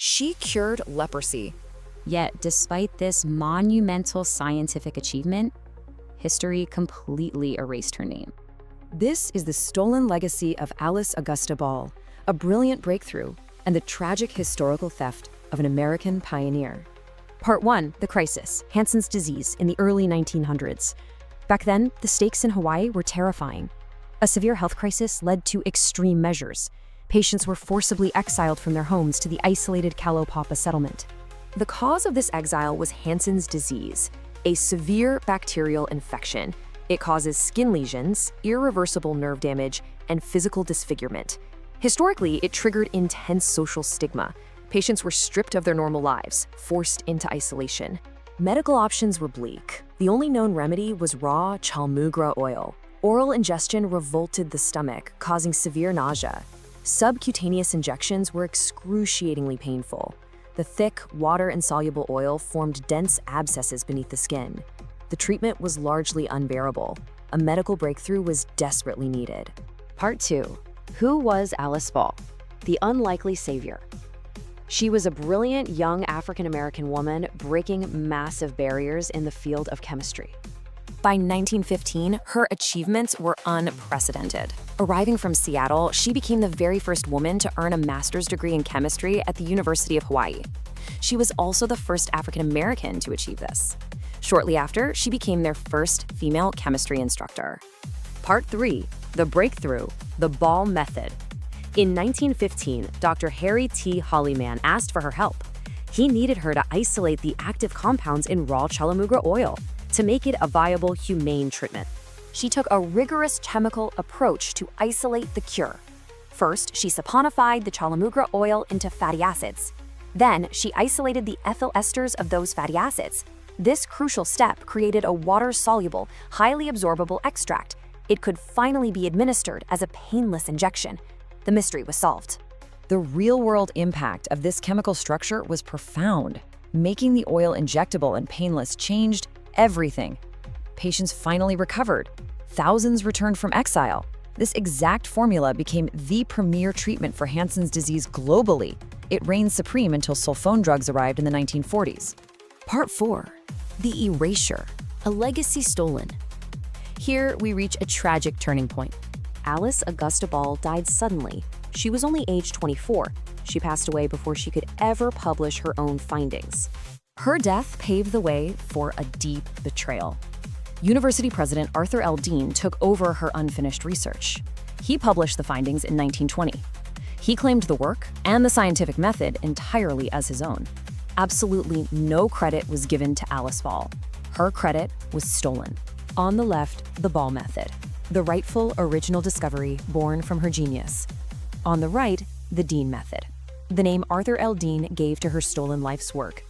She cured leprosy. Yet, despite this monumental scientific achievement, history completely erased her name. This is the stolen legacy of Alice Augusta Ball, a brilliant breakthrough, and the tragic historical theft of an American pioneer. Part 1, The Crisis, Hansen's disease in the early 1900s. Back then, the stakes in Hawaii were terrifying. A severe health crisis led to extreme measures. Patients were forcibly exiled from their homes to the isolated Kalaupapa settlement. The cause of this exile was Hansen's disease, a severe bacterial infection. It causes skin lesions, irreversible nerve damage, and physical disfigurement. Historically, it triggered intense social stigma. Patients were stripped of their normal lives, forced into isolation. Medical options were bleak. The only known remedy was raw chaulmoogra oil. Oral ingestion revolted the stomach, causing severe nausea. Subcutaneous injections were excruciatingly painful. The thick, water-insoluble oil formed dense abscesses beneath the skin. The treatment was largely unbearable. A medical breakthrough was desperately needed. Part 2. Who was Alice Ball? The unlikely savior. She was a brilliant young African-American woman breaking massive barriers in the field of chemistry. By 1915, her achievements were unprecedented. Arriving from Seattle, she became the very first woman to earn a master's degree in chemistry at the University of Hawaii. She was also the first African American to achieve this. Shortly after, she became their first female chemistry instructor. Part 3. The breakthrough, the Ball method. In 1915, Dr. Harry T. Hollyman asked for her help. He needed her to isolate the active compounds in raw chaulmoogra oil to make it a viable, humane treatment. She took a rigorous chemical approach to isolate the cure. First, she saponified the chaulmoogra oil into fatty acids. Then, she isolated the ethyl esters of those fatty acids. This crucial step created a water-soluble, highly absorbable extract. It could finally be administered as a painless injection. The mystery was solved. The real-world impact of this chemical structure was profound. Making the oil injectable and painless changed everything. Patients finally recovered. Thousands returned from exile. This exact formula became the premier treatment for Hansen's disease globally. It reigned supreme until sulfone drugs arrived in the 1940s. Part 4. The Erasure, a legacy stolen. Here we reach a tragic turning point. Alice Augusta Ball died suddenly. She was only age 24. She passed away before she could ever publish her own findings. Her death paved the way for a deep betrayal. University president Arthur L. Dean took over her unfinished research. He published the findings in 1920. He claimed the work and the scientific method entirely as his own. Absolutely no credit was given to Alice Ball. Her credit was stolen. On the left, the Ball method, the rightful original discovery born from her genius. On the right, the Dean method, the name Arthur L. Dean gave to her stolen life's work.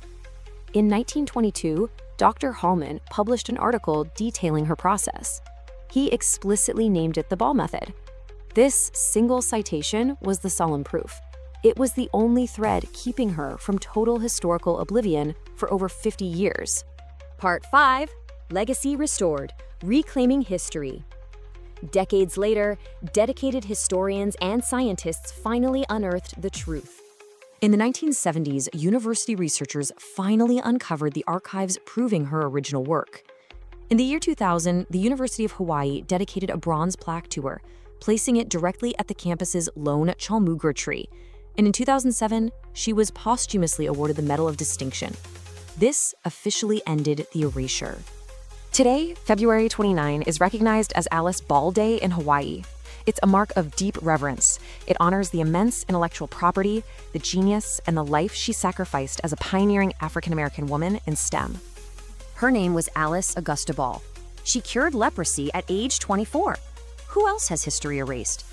In 1922, Dr. Hallman published an article detailing her process. He explicitly named it the Ball method. This single citation was the solemn proof. It was the only thread keeping her from total historical oblivion for over 50 years. Part 5. Legacy restored, reclaiming history. Decades later, dedicated historians and scientists finally unearthed the truth. In the 1970s, university researchers finally uncovered the archives proving her original work. In the year 2000, the University of Hawaii dedicated a bronze plaque to her, placing it directly at the campus's lone chaulmoogra tree. And in 2007, she was posthumously awarded the Medal of Distinction. This officially ended the erasure. Today, February 29, is recognized as Alice Ball Day in Hawaii. It's a mark of deep reverence. It honors the immense intellectual property, the genius, and the life she sacrificed as a pioneering African-American woman in STEM. Her name was Alice Augusta Ball. She cured leprosy at age 24. Who else has history erased?